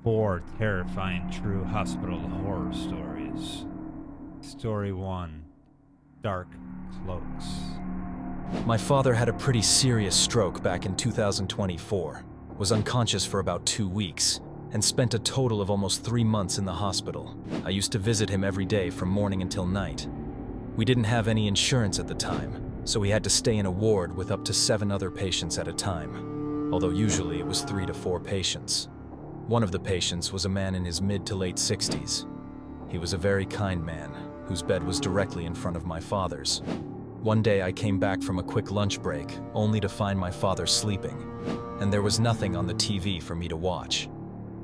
4 terrifying true hospital horror stories. Story 1. Dark Cloaks. My father had a pretty serious stroke back in 2024, was unconscious for about 2 weeks, and spent a total of almost 3 months in the hospital. I used to visit him every day from morning until night. We didn't have any insurance at the time, so we had to stay in a ward with up to 7 other patients at a time, although usually it was 3 to 4 patients. One of the patients was a man in his mid to late 60s. He was a very kind man, whose bed was directly in front of my father's. One day I came back from a quick lunch break, only to find my father sleeping, and there was nothing on the TV for me to watch.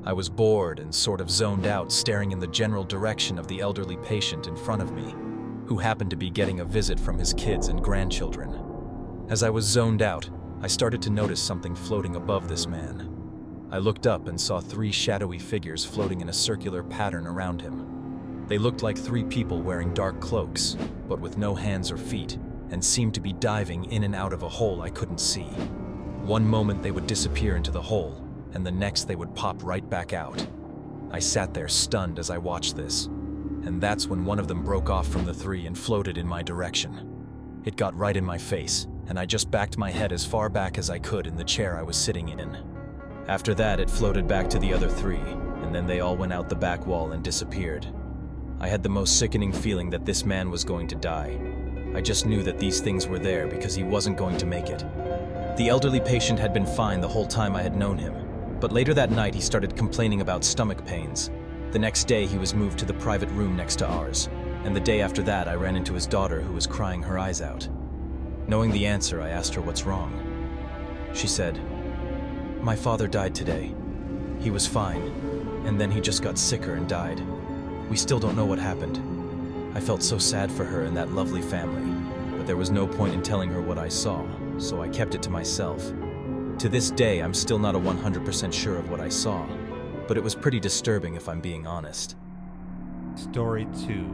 I was bored and sort of zoned out, staring in the general direction of the elderly patient in front of me, who happened to be getting a visit from his kids and grandchildren. As I was zoned out, I started to notice something floating above this man. I looked up and saw 3 shadowy figures floating in a circular pattern around him. They looked like 3 people wearing dark cloaks, but with no hands or feet, and seemed to be diving in and out of a hole I couldn't see. One moment they would disappear into the hole, and the next they would pop right back out. I sat there stunned as I watched this, and that's when one of them broke off from the 3 and floated in my direction. It got right in my face, and I just backed my head as far back as I could in the chair I was sitting in. After that, it floated back to the other 3, and then they all went out the back wall and disappeared. I had the most sickening feeling that this man was going to die. I just knew that these things were there because he wasn't going to make it. The elderly patient had been fine the whole time I had known him, but later that night he started complaining about stomach pains. The next day he was moved to the private room next to ours, and the day after that I ran into his daughter who was crying her eyes out. Knowing the answer, I asked her what's wrong. She said, "My father died today. He was fine, and then he just got sicker and died. We still don't know what happened." I felt so sad for her and that lovely family, but there was no point in telling her what I saw, so I kept it to myself. To this day, I'm still not 100% sure of what I saw, but it was pretty disturbing if I'm being honest. Story 2.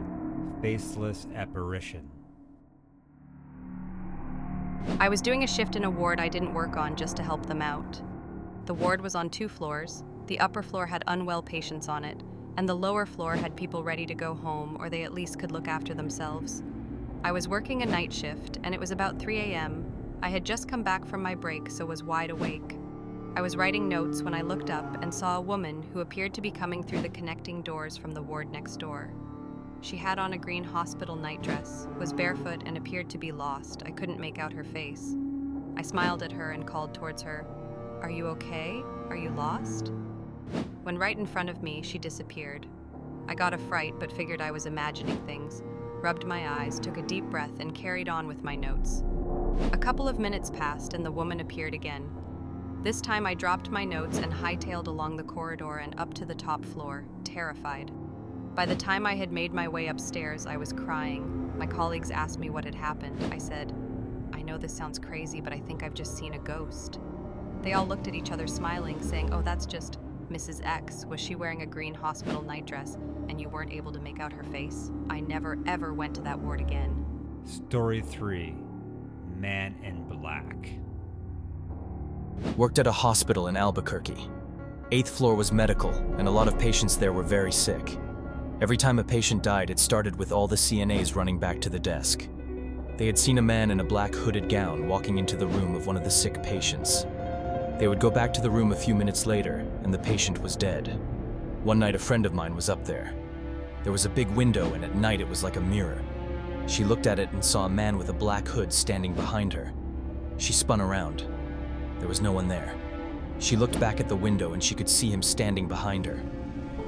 Faceless Apparition. I was doing a shift in a ward I didn't work on just to help them out. The ward was on 2 floors. The upper floor had unwell patients on it, and the lower floor had people ready to go home, or they at least could look after themselves. I was working a night shift, and it was about 3 a.m. I had just come back from my break, so was wide awake. I was writing notes when I looked up and saw a woman who appeared to be coming through the connecting doors from the ward next door. She had on a green hospital nightdress, was barefoot, and appeared to be lost. I couldn't make out her face. I smiled at her and called towards her, "Are you okay? Are you lost?" When right in front of me, she disappeared. I got a fright but figured I was imagining things, rubbed my eyes, took a deep breath, and carried on with my notes. A couple of minutes passed and the woman appeared again. This time I dropped my notes and hightailed along the corridor and up to the top floor, terrified. By the time I had made my way upstairs, I was crying. My colleagues asked me what had happened. I said, "I know this sounds crazy, but I think I've just seen a ghost." They all looked at each other smiling, saying, "Oh, that's just Mrs. X. Was she wearing a green hospital nightdress and you weren't able to make out her face?" I never ever went to that ward again. Story 3. Man in Black. Worked at a hospital in Albuquerque. 8th floor was medical, and a lot of patients there were very sick. Every time a patient died, it started with all the CNAs running back to the desk. They had seen a man in a black hooded gown walking into the room of one of the sick patients. They would go back to the room a few minutes later, and the patient was dead. One night, a friend of mine was up there. There was a big window, and at night it was like a mirror. She looked at it and saw a man with a black hood standing behind her. She spun around. There was no one there. She looked back at the window and she could see him standing behind her.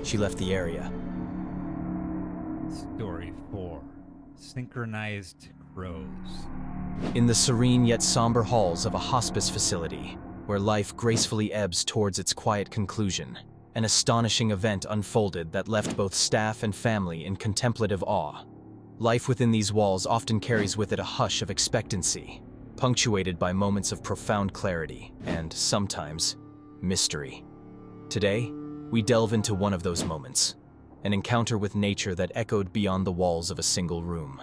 She left the area. Story 4. Synchronized Crows. In the serene yet somber halls of a hospice facility, where life gracefully ebbs towards its quiet conclusion, an astonishing event unfolded that left both staff and family in contemplative awe. Life within these walls often carries with it a hush of expectancy, punctuated by moments of profound clarity and, sometimes, mystery. Today, we delve into one of those moments, an encounter with nature that echoed beyond the walls of a single room.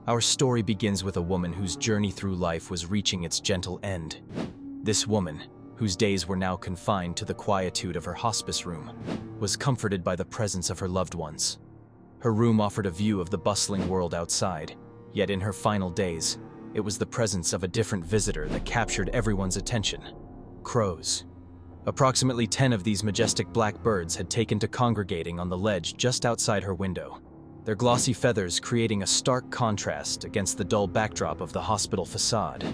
Our story begins with a woman whose journey through life was reaching its gentle end. This woman, whose days were now confined to the quietude of her hospice room, was comforted by the presence of her loved ones. Her room offered a view of the bustling world outside, yet in her final days, it was the presence of a different visitor that captured everyone's attention: crows. Approximately 10 of these majestic black birds had taken to congregating on the ledge just outside her window, their glossy feathers creating a stark contrast against the dull backdrop of the hospital facade.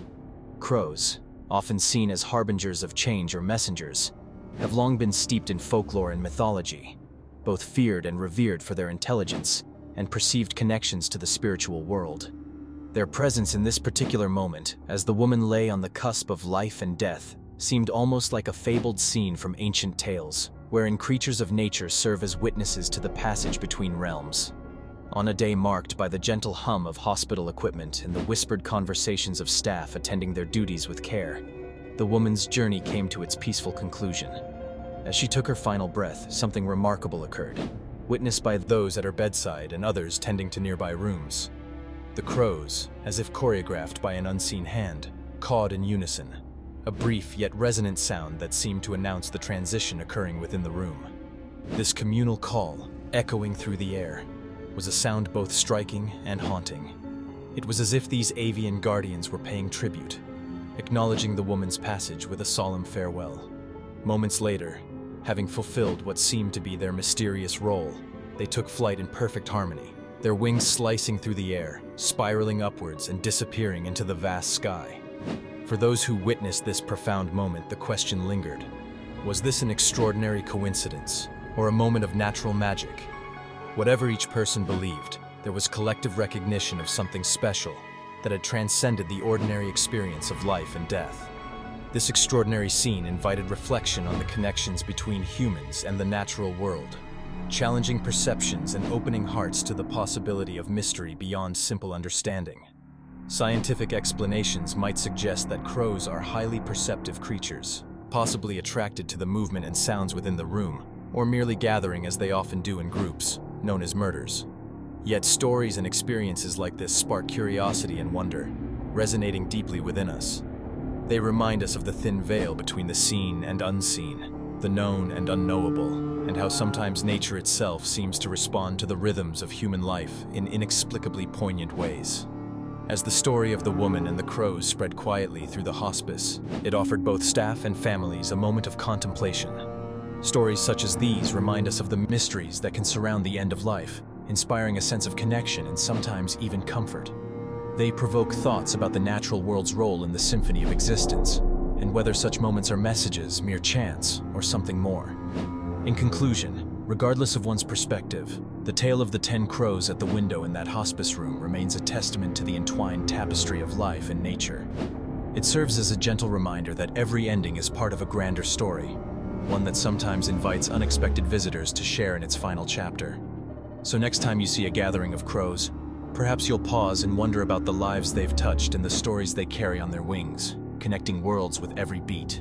Crows, often seen as harbingers of change or messengers, have long been steeped in folklore and mythology, both feared and revered for their intelligence and perceived connections to the spiritual world. Their presence in this particular moment, as the woman lay on the cusp of life and death, seemed almost like a fabled scene from ancient tales, wherein creatures of nature serve as witnesses to the passage between realms. On a day marked by the gentle hum of hospital equipment and the whispered conversations of staff attending their duties with care, the woman's journey came to its peaceful conclusion. As she took her final breath, something remarkable occurred, witnessed by those at her bedside and others tending to nearby rooms. The crows, as if choreographed by an unseen hand, cawed in unison, a brief yet resonant sound that seemed to announce the transition occurring within the room. This communal call, echoing through the air, was a sound both striking and haunting. It was as if these avian guardians were paying tribute, acknowledging the woman's passage with a solemn farewell. Moments later, having fulfilled what seemed to be their mysterious role, they took flight in perfect harmony, their wings slicing through the air, spiraling upwards and disappearing into the vast sky. For those who witnessed this profound moment, the question lingered: was this an extraordinary coincidence, or a moment of natural magic? Whatever each person believed, there was collective recognition of something special that had transcended the ordinary experience of life and death. This extraordinary scene invited reflection on the connections between humans and the natural world, challenging perceptions and opening hearts to the possibility of mystery beyond simple understanding. Scientific explanations might suggest that crows are highly perceptive creatures, possibly attracted to the movement and sounds within the room, or merely gathering as they often do in groups, known as murders. Yet stories and experiences like this spark curiosity and wonder, resonating deeply within us. They remind us of the thin veil between the seen and unseen, the known and unknowable, and how sometimes nature itself seems to respond to the rhythms of human life in inexplicably poignant ways. As the story of the woman and the crows spread quietly through the hospice, it offered both staff and families a moment of contemplation. Stories such as these remind us of the mysteries that can surround the end of life, inspiring a sense of connection and sometimes even comfort. They provoke thoughts about the natural world's role in the symphony of existence, and whether such moments are messages, mere chance, or something more. In conclusion, regardless of one's perspective, the tale of the 10 crows at the window in that hospice room remains a testament to the entwined tapestry of life and nature. It serves as a gentle reminder that every ending is part of a grander story, one that sometimes invites unexpected visitors to share in its final chapter. So next time you see a gathering of crows, perhaps you'll pause and wonder about the lives they've touched and the stories they carry on their wings, connecting worlds with every beat.